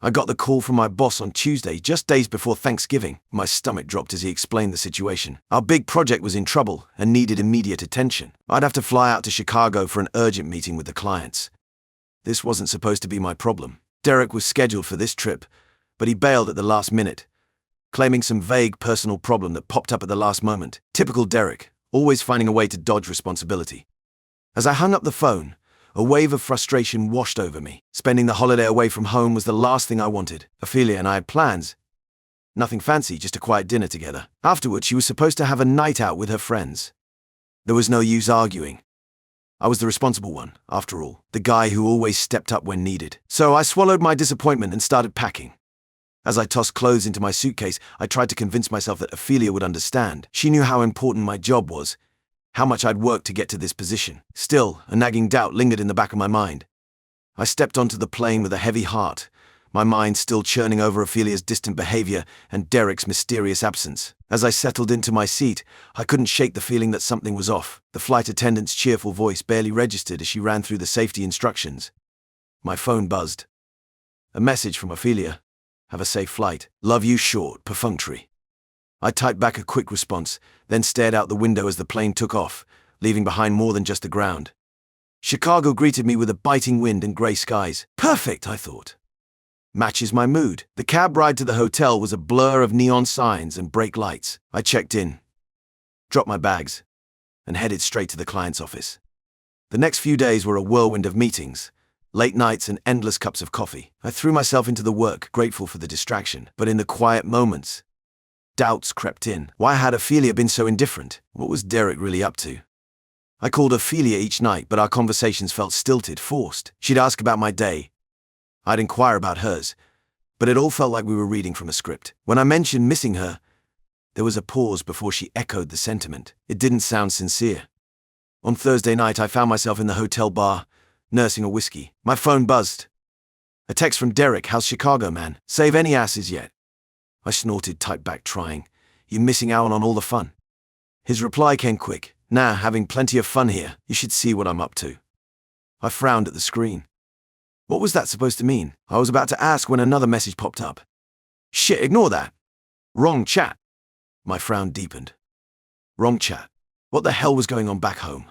I got the call from my boss on Tuesday, just days before Thanksgiving. My stomach dropped as he explained the situation. Our big project was in trouble and needed immediate attention. I'd have to fly out to Chicago for an urgent meeting with the clients. This wasn't supposed to be my problem. Derek was scheduled for this trip, but he bailed at the last minute, claiming some vague personal problem that popped up at the last moment. Typical Derek, always finding a way to dodge responsibility. As I hung up the phone, a wave of frustration washed over me. Spending the holiday away from home was the last thing I wanted. Ophelia and I had plans. Nothing fancy, just a quiet dinner together. Afterwards, she was supposed to have a night out with her friends. There was no use arguing. I was the responsible one, after all, the guy who always stepped up when needed. So I swallowed my disappointment and started packing. As I tossed clothes into my suitcase, I tried to convince myself that Ophelia would understand. She knew how important my job was, how much I'd worked to get to this position. Still, a nagging doubt lingered in the back of my mind. I stepped onto the plane with a heavy heart, my mind still churning over Ophelia's distant behavior and Derek's mysterious absence. As I settled into my seat, I couldn't shake the feeling that something was off. The flight attendant's cheerful voice barely registered as she ran through the safety instructions. My phone buzzed. A message from Ophelia. Have a safe flight. Love you short, perfunctory. I typed back a quick response, then stared out the window as the plane took off, leaving behind more than just the ground. Chicago greeted me with a biting wind and grey skies. Perfect, I thought. Matches my mood. The cab ride to the hotel was a blur of neon signs and brake lights. I checked in, dropped my bags, and headed straight to the client's office. The next few days were a whirlwind of meetings, late nights and endless cups of coffee. I threw myself into the work, grateful for the distraction. But in the quiet moments, doubts crept in. Why had Ophelia been so indifferent? What was Derek really up to? I called Ophelia each night, but our conversations felt stilted, forced. She'd ask about my day. I'd inquire about hers, but it all felt like we were reading from a script. When I mentioned missing her, there was a pause before she echoed the sentiment. It didn't sound sincere. On Thursday night, I found myself in the hotel bar, nursing a whiskey. My phone buzzed. A text from Derek. How's Chicago, man? Save any asses yet? I snorted, typed back, trying. You missing out on all the fun? His reply came quick. Nah, having plenty of fun here. You should see what I'm up to. I frowned at the screen. What was that supposed to mean? I was about to ask when another message popped up. Shit, ignore that. Wrong chat. My frown deepened. Wrong chat. What the hell was going on back home?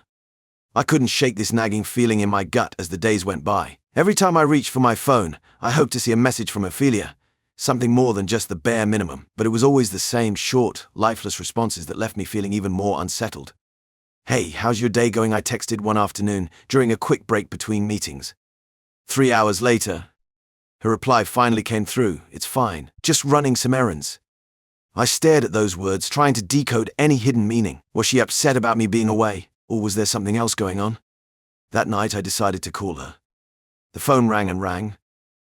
I couldn't shake this nagging feeling in my gut as the days went by. Every time I reached for my phone, I hoped to see a message from Ophelia. Something more than just the bare minimum. But it was always the same short, lifeless responses that left me feeling even more unsettled. Hey, how's your day going? I texted one afternoon during a quick break between meetings. 3 hours later, her reply finally came through. It's fine. Just running some errands. I stared at those words, trying to decode any hidden meaning. Was she upset about me being away, or was there something else going on? That night, I decided to call her. The phone rang and rang,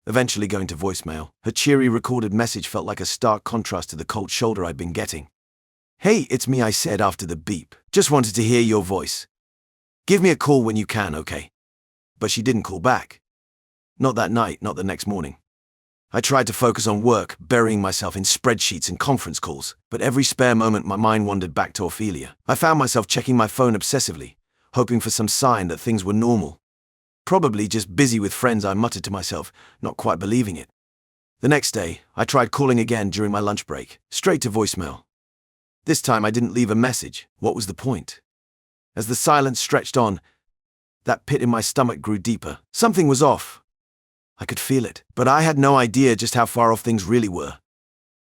eventually going to voicemail. Her cheery recorded message felt like a stark contrast to the cold shoulder I'd been getting. Hey, it's me, I said after the beep. Just wanted to hear your voice. Give me a call when you can, okay? But she didn't call back. Not that night, not the next morning. I tried to focus on work, burying myself in spreadsheets and conference calls, but every spare moment my mind wandered back to Ophelia. I found myself checking my phone obsessively, hoping for some sign that things were normal. Probably just busy with friends, I muttered to myself, not quite believing it. The next day, I tried calling again during my lunch break, straight to voicemail. This time I didn't leave a message. What was the point? As the silence stretched on, that pit in my stomach grew deeper. Something was off. I could feel it, but I had no idea just how far off things really were.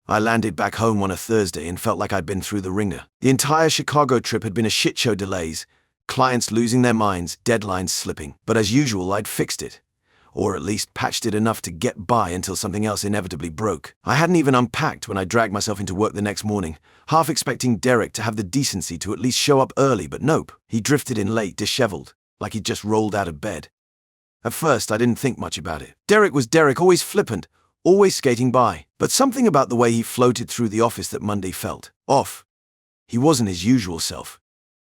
I landed back home on a Thursday and felt like I'd been through the ringer. The entire Chicago trip had been a shit show: delays, clients losing their minds, deadlines slipping. But as usual, I'd fixed it, or at least patched it enough to get by until something else inevitably broke. I hadn't even unpacked when I dragged myself into work the next morning, half expecting Derek to have the decency to at least show up early, but nope. He drifted in late, disheveled, like he'd just rolled out of bed. At first, I didn't think much about it. Derek was Derek, always flippant, always skating by. But something about the way he floated through the office that Monday felt off. He wasn't his usual self.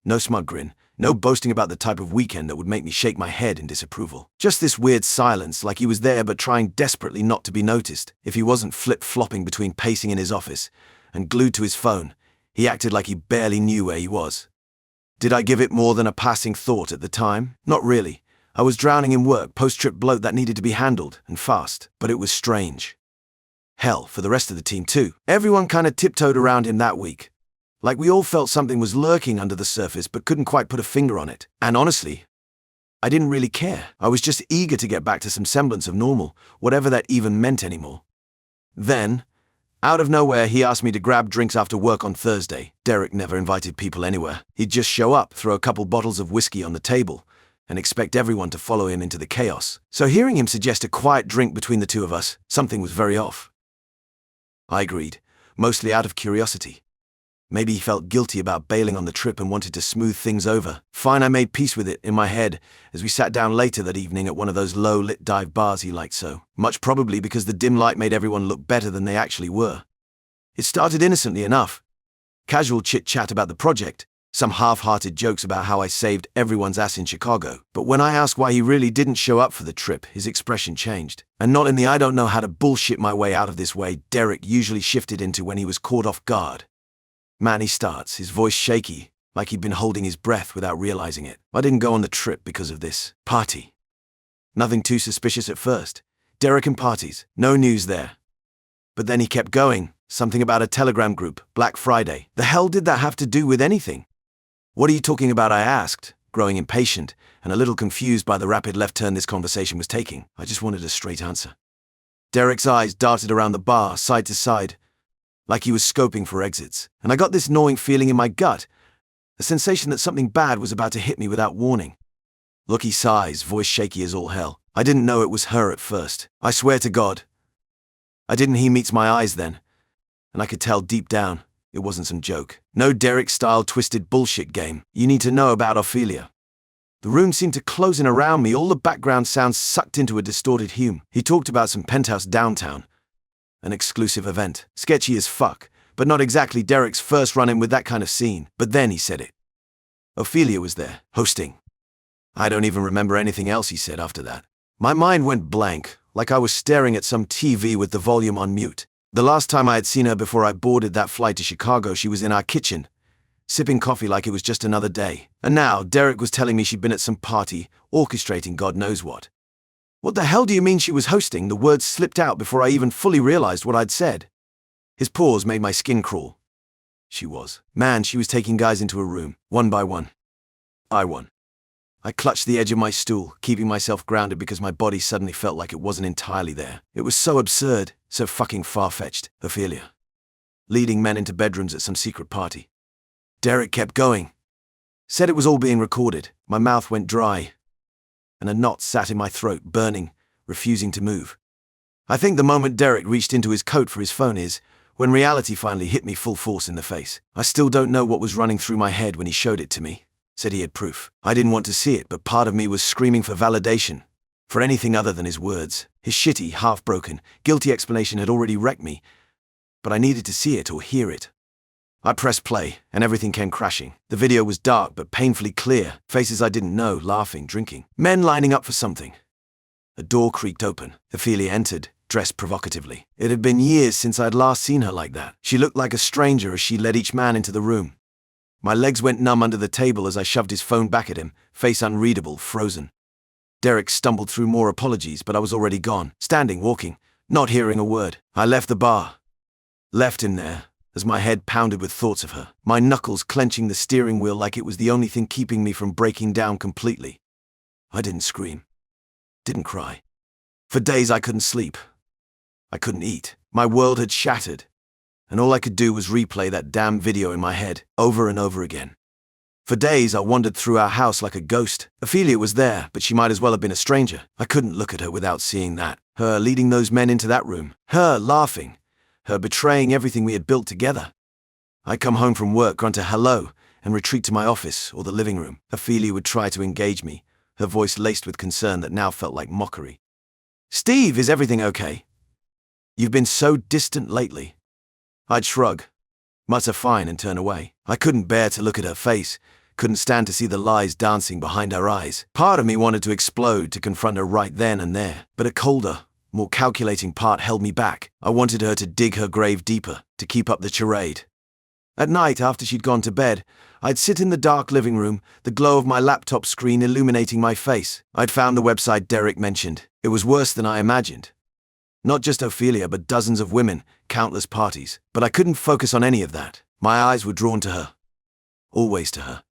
No smug grin, no boasting about the type of weekend that would make me shake my head in disapproval. Just this weird silence, like he was there but trying desperately not to be noticed. If he wasn't flip-flopping between pacing in his office and glued to his phone, he acted like he barely knew where he was. Did I give it more than a passing thought at the time? Not really. I was drowning in work, post-trip bloat that needed to be handled, and fast. But it was strange. Hell, for the rest of the team too. Everyone kinda tiptoed around him that week. Like we all felt something was lurking under the surface but couldn't quite put a finger on it. And honestly, I didn't really care. I was just eager to get back to some semblance of normal, whatever that even meant anymore. Then, out of nowhere, he asked me to grab drinks after work on Thursday. Derek never invited people anywhere. He'd just show up, throw a couple bottles of whiskey on the table, and expect everyone to follow him into the chaos. So hearing him suggest a quiet drink between the two of us, something was very off. I agreed, mostly out of curiosity. Maybe he felt guilty about bailing on the trip and wanted to smooth things over. Fine, I made peace with it in my head as we sat down later that evening at one of those low-lit dive bars he liked so, much probably because the dim light made everyone look better than they actually were. It started innocently enough. Casual chit-chat about the project, some half-hearted jokes about how I saved everyone's ass in Chicago. But when I asked why he really didn't show up for the trip, his expression changed. And not in the I don't know how to bullshit my way out of this way Derek usually shifted into when he was caught off guard. Man, he starts, his voice shaky, like he'd been holding his breath without realizing it. I didn't go on the trip because of this party. Nothing too suspicious at first. Derek and parties, no news there. But then he kept going, something about a Telegram group, Black Friday. The hell did that have to do with anything? What are you talking about? I asked, growing impatient and a little confused by the rapid left turn this conversation was taking. I just wanted a straight answer. Derek's eyes darted around the bar, side to side, like he was scoping for exits, and I got this gnawing feeling in my gut, a sensation that something bad was about to hit me without warning. Look, he sighs, voice shaky as all hell. I didn't know it was her at first. I swear to God. I didn't. He meets my eyes then, and I could tell deep down it wasn't some joke. No Derek-style twisted bullshit game. You need to know about Ophelia. The room seemed to close in around me, all the background sounds sucked into a distorted hum. He talked about some penthouse downtown. An exclusive event. Sketchy as fuck, but not exactly Derek's first run-in with that kind of scene. But then he said it. Ophelia was there, hosting. I don't even remember anything else he said after that. My mind went blank, like I was staring at some TV with the volume on mute. The last time I had seen her before I boarded that flight to Chicago, she was in our kitchen, sipping coffee like it was just another day. And now Derek was telling me she'd been at some party, orchestrating God knows what. What the hell do you mean she was hosting? The words slipped out before I even fully realized what I'd said. His pause made my skin crawl. She was. Man, she was taking guys into a room, one by one. I won. I clutched the edge of my stool, keeping myself grounded because my body suddenly felt like it wasn't entirely there. It was so absurd, so fucking far-fetched. Ophelia. Leading men into bedrooms at some secret party. Derek kept going. Said it was all being recorded. My mouth went dry, and a knot sat in my throat, burning, refusing to move. I think the moment Derek reached into his coat for his phone is when reality finally hit me full force in the face. I still don't know what was running through my head when he showed it to me. Said he had proof. I didn't want to see it, but part of me was screaming for validation, for anything other than his words. His shitty, half-broken, guilty explanation had already wrecked me, but I needed to see it or hear it. I pressed play, and everything came crashing. The video was dark but painfully clear. Faces I didn't know, laughing, drinking. Men lining up for something. A door creaked open. Ophelia entered, dressed provocatively. It had been years since I'd last seen her like that. She looked like a stranger as she led each man into the room. My legs went numb under the table as I shoved his phone back at him, face unreadable, frozen. Derek stumbled through more apologies, but I was already gone, standing, walking, not hearing a word. I left the bar. Left him there, as my head pounded with thoughts of her, my knuckles clenching the steering wheel like it was the only thing keeping me from breaking down completely. I didn't scream. Didn't cry. For days I couldn't sleep. I couldn't eat. My world had shattered, and all I could do was replay that damn video in my head, over and over again. For days I wandered through our house like a ghost. Ophelia was there, but she might as well have been a stranger. I couldn't look at her without seeing that. Her leading those men into that room. Her laughing. Her betraying everything we had built together. I'd come home from work, grunt a hello, and retreat to my office or the living room. Ophelia would try to engage me, her voice laced with concern that now felt like mockery. "Steve, is everything okay? You've been so distant lately." I'd shrug, mutter fine, and turn away. I couldn't bear to look at her face, couldn't stand to see the lies dancing behind her eyes. Part of me wanted to explode, to confront her right then and there, but a colder, more calculating part held me back. I wanted her to dig her grave deeper, to keep up the charade. At night, after she'd gone to bed, I'd sit in the dark living room, the glow of my laptop screen illuminating my face. I'd found the website Derek mentioned. It was worse than I imagined. Not just Ophelia, but dozens of women, countless parties. But I couldn't focus on any of that. My eyes were drawn to her. Always to her.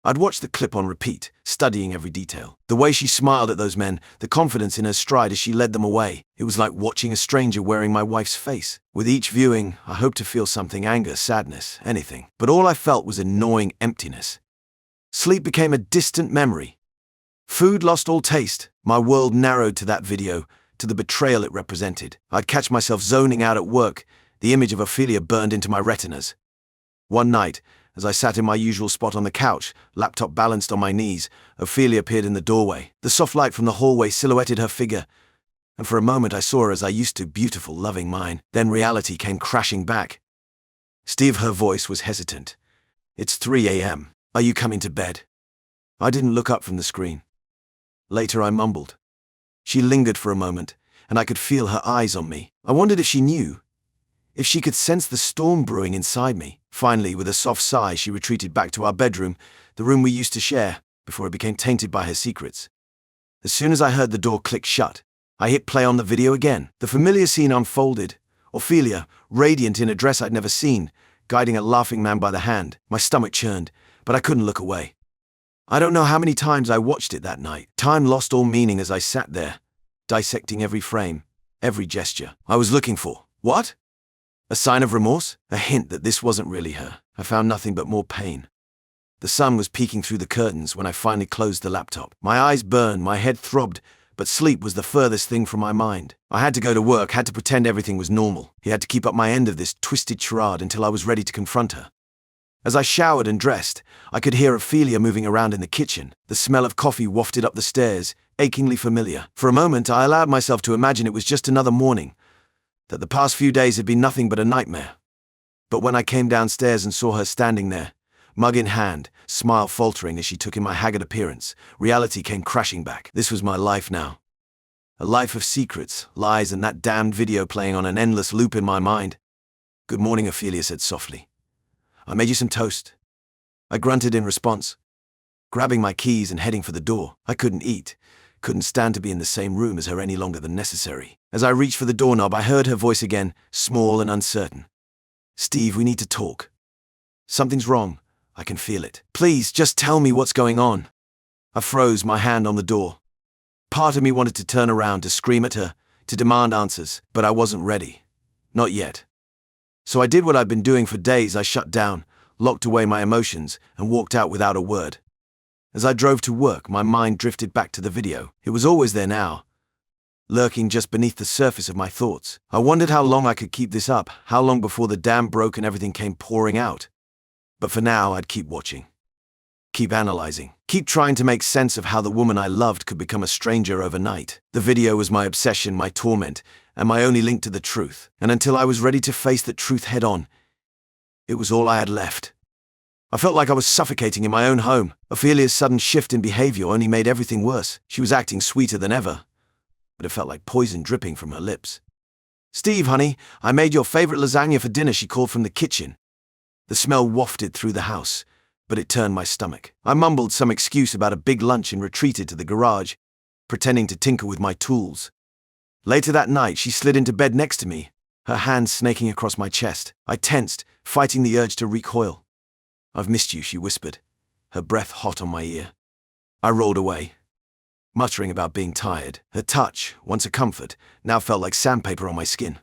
I'd watched the clip on repeat, studying every detail. The way she smiled at those men, the confidence in her stride as she led them away. It was like watching a stranger wearing my wife's face. With each viewing, I hoped to feel something: anger, sadness, anything. But all I felt was a gnawing emptiness. Sleep became a distant memory. Food lost all taste. My world narrowed to that video, to the betrayal it represented. I'd catch myself zoning out at work. The image of Ophelia burned into my retinas. One night, as I sat in my usual spot on the couch, laptop balanced on my knees, Ophelia appeared in the doorway. The soft light from the hallway silhouetted her figure, and for a moment I saw her as I used to, beautiful, loving mine. Then reality came crashing back. "Steve," her voice was hesitant. "It's 3 a.m. Are you coming to bed?" I didn't look up from the screen. Later I mumbled. She lingered for a moment, and I could feel her eyes on me. I wondered if she knew, if she could sense the storm brewing inside me. Finally, with a soft sigh, she retreated back to our bedroom, the room we used to share, before it became tainted by her secrets. As soon as I heard the door click shut, I hit play on the video again. The familiar scene unfolded. Ophelia, radiant in a dress I'd never seen, guiding a laughing man by the hand. My stomach churned, but I couldn't look away. I don't know how many times I watched it that night. Time lost all meaning as I sat there, dissecting every frame, every gesture. I was looking for, what? A sign of remorse? A hint that this wasn't really her. I found nothing but more pain. The sun was peeking through the curtains when I finally closed the laptop. My eyes burned, my head throbbed, but sleep was the furthest thing from my mind. I had to go to work, had to pretend everything was normal. He had to keep up my end of this twisted charade until I was ready to confront her. As I showered and dressed, I could hear Ophelia moving around in the kitchen. The smell of coffee wafted up the stairs, achingly familiar. For a moment, I allowed myself to imagine it was just another morning, that the past few days had been nothing but a nightmare. But when I came downstairs and saw her standing there, mug in hand, smile faltering as she took in my haggard appearance, reality came crashing back. This was my life now. A life of secrets, lies, and that damned video playing on an endless loop in my mind. "Good morning," Ophelia said softly. "I made you some toast." I grunted in response, grabbing my keys and heading for the door. I couldn't eat, couldn't stand to be in the same room as her any longer than necessary. As I reached for the doorknob, I heard her voice again, small and uncertain. "Steve, we need to talk. Something's wrong. I can feel it. Please, just tell me what's going on." I froze, my hand on the door. Part of me wanted to turn around, to scream at her, to demand answers, but I wasn't ready. Not yet. So I did what I'd been doing for days. I shut down, locked away my emotions, and walked out without a word. As I drove to work, my mind drifted back to the video. It was always there now, lurking just beneath the surface of my thoughts. I wondered how long I could keep this up, how long before the dam broke and everything came pouring out. But for now, I'd keep watching, keep analyzing, keep trying to make sense of how the woman I loved could become a stranger overnight. The video was my obsession, my torment, and my only link to the truth. And until I was ready to face that truth head on, it was all I had left. I felt like I was suffocating in my own home. Ophelia's sudden shift in behavior only made everything worse. She was acting sweeter than ever, but it felt like poison dripping from her lips. "Steve, honey, I made your favorite lasagna for dinner," she called from the kitchen. The smell wafted through the house, but it turned my stomach. I mumbled some excuse about a big lunch and retreated to the garage, pretending to tinker with my tools. Later that night, she slid into bed next to me, her hands snaking across my chest. I tensed, fighting the urge to recoil. "I've missed you," she whispered, her breath hot on my ear. I rolled away, muttering about being tired. Her touch, once a comfort, now felt like sandpaper on my skin.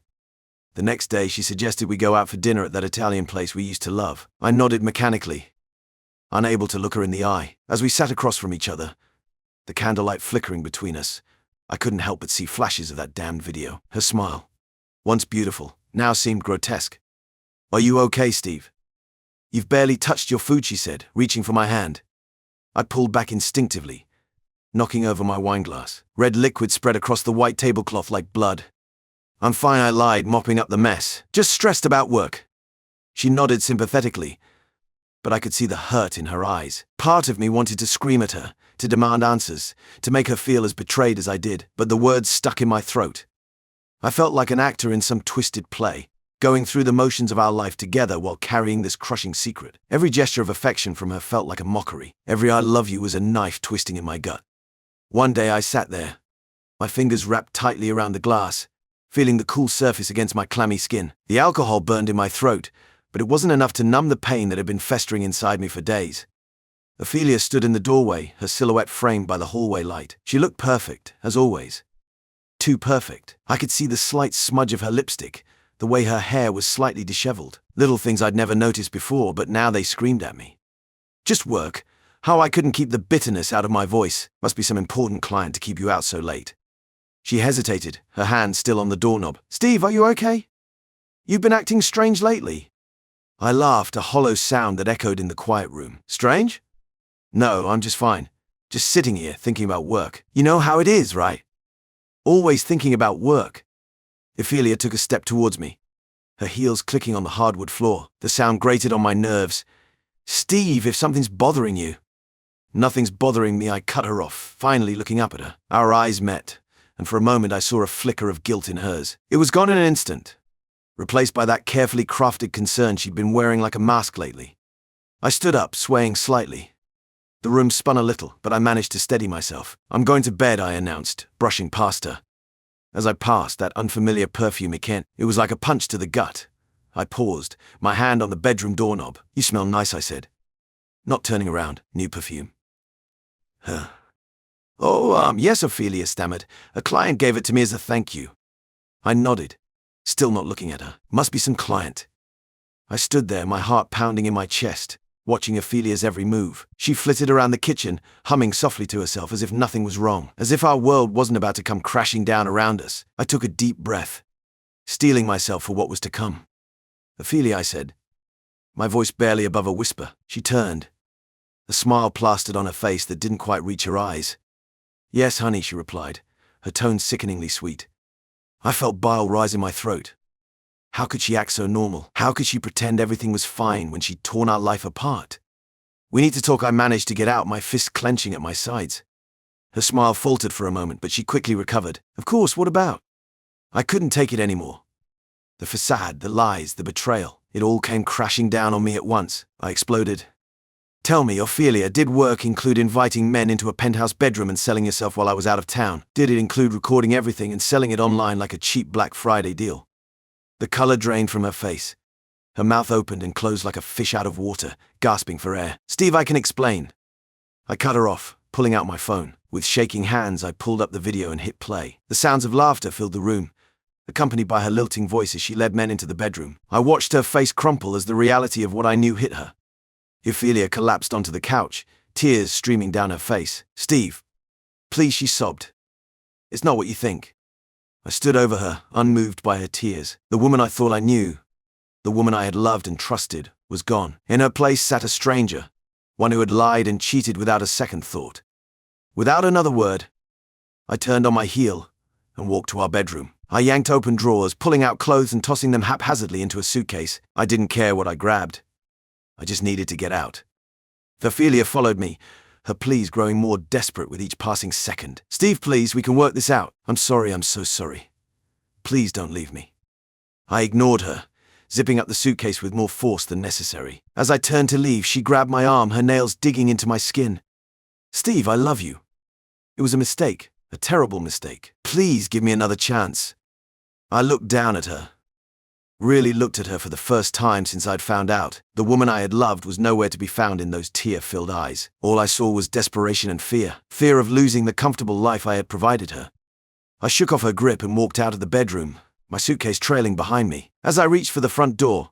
The next day, she suggested we go out for dinner at that Italian place we used to love. I nodded mechanically, unable to look her in the eye. As we sat across from each other, the candlelight flickering between us, I couldn't help but see flashes of that damned video. Her smile, once beautiful, now seemed grotesque. "Are you okay, Steve?" "You've barely touched your food," she said, reaching for my hand. I pulled back instinctively, knocking over my wineglass. Red liquid spread across the white tablecloth like blood. "I'm fine," I lied, mopping up the mess. "Just stressed about work." She nodded sympathetically, but I could see the hurt in her eyes. Part of me wanted to scream at her, to demand answers, to make her feel as betrayed as I did, but the words stuck in my throat. I felt like an actor in some twisted play, going through the motions of our life together while carrying this crushing secret. Every gesture of affection from her felt like a mockery. Every "I love you" was a knife twisting in my gut. One day I sat there, my fingers wrapped tightly around the glass, feeling the cool surface against my clammy skin. The alcohol burned in my throat, but it wasn't enough to numb the pain that had been festering inside me for days. Ophelia stood in the doorway, her silhouette framed by the hallway light. She looked perfect, as always. Too perfect. I could see the slight smudge of her lipstick, the way her hair was slightly disheveled. Little things I'd never noticed before, but now they screamed at me. Just work. How I couldn't keep the bitterness out of my voice. Must be some important client to keep you out so late. She hesitated, her hand still on the doorknob. Steve, are you okay? You've been acting strange lately. I laughed, a hollow sound that echoed in the quiet room. Strange? No, I'm just fine. Just sitting here, thinking about work. You know how it is, right? Always thinking about work. Ophelia took a step towards me, her heels clicking on the hardwood floor. The sound grated on my nerves. Steve, if something's bothering you. Nothing's bothering me, I cut her off, finally looking up at her. Our eyes met, and for a moment I saw a flicker of guilt in hers. It was gone in an instant, replaced by that carefully crafted concern she'd been wearing like a mask lately. I stood up, swaying slightly. The room spun a little, but I managed to steady myself. I'm going to bed, I announced, brushing past her. As I passed that unfamiliar perfume again, it was like a punch to the gut. I paused, my hand on the bedroom doorknob. You smell nice, I said. Not turning around. New perfume. Yes, Ophelia stammered. A client gave it to me as a thank you. I nodded, still not looking at her. Must be some client. I stood there, my heart pounding in my chest, watching Ophelia's every move. She flitted around the kitchen, humming softly to herself as if nothing was wrong, as if our world wasn't about to come crashing down around us. I took a deep breath, steeling myself for what was to come. Ophelia, I said, my voice barely above a whisper. She turned, a smile plastered on her face that didn't quite reach her eyes. Yes, honey, she replied, her tone sickeningly sweet. I felt bile rise in my throat. How could she act so normal? How could she pretend everything was fine when she'd torn our life apart? We need to talk, I managed to get out, my fists clenching at my sides. Her smile faltered for a moment, but she quickly recovered. Of course, what about? I couldn't take it anymore. The facade, the lies, the betrayal, it all came crashing down on me at once. I exploded. Tell me, Ophelia, did work include inviting men into a penthouse bedroom and selling yourself while I was out of town? Did it include recording everything and selling it online like a cheap Black Friday deal? The color drained from her face. Her mouth opened and closed like a fish out of water, gasping for air. Steve, I can explain. I cut her off, pulling out my phone. With shaking hands, I pulled up the video and hit play. The sounds of laughter filled the room, accompanied by her lilting voice as she led men into the bedroom. I watched her face crumple as the reality of what I knew hit her. Ophelia collapsed onto the couch, tears streaming down her face. Steve, please, she sobbed. It's not what you think. I stood over her, unmoved by her tears. The woman I thought I knew, the woman I had loved and trusted, was gone. In her place sat a stranger, one who had lied and cheated without a second thought. Without another word, I turned on my heel and walked to our bedroom. I yanked open drawers, pulling out clothes and tossing them haphazardly into a suitcase. I didn't care what I grabbed. I just needed to get out. Ophelia followed me, her pleas growing more desperate with each passing second. Steve, please, we can work this out. I'm sorry, I'm so sorry. Please don't leave me. I ignored her, zipping up the suitcase with more force than necessary. As I turned to leave, she grabbed my arm, her nails digging into my skin. Steve, I love you. It was a mistake, a terrible mistake. Please give me another chance. I looked down at her. Really looked at her for the first time since I'd found out. The woman I had loved was nowhere to be found in those tear-filled eyes. All I saw was desperation and fear. Fear of losing the comfortable life I had provided her. I shook off her grip and walked out of the bedroom, my suitcase trailing behind me. As I reached for the front door,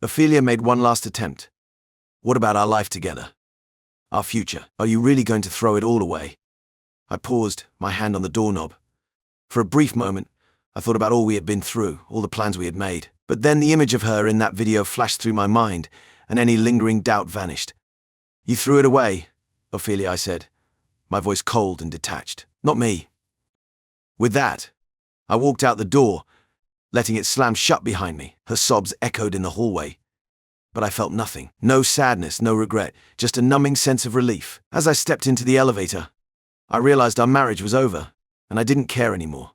Ophelia made one last attempt. What about our life together? Our future? Are you really going to throw it all away? I paused, my hand on the doorknob. For a brief moment, I thought about all we had been through, all the plans we had made. But then the image of her in that video flashed through my mind, and any lingering doubt vanished. You threw it away, Ophelia, I said, my voice cold and detached. Not me. With that, I walked out the door, letting it slam shut behind me. Her sobs echoed in the hallway. But I felt nothing. No sadness, no regret, just a numbing sense of relief. As I stepped into the elevator, I realized our marriage was over, and I didn't care anymore.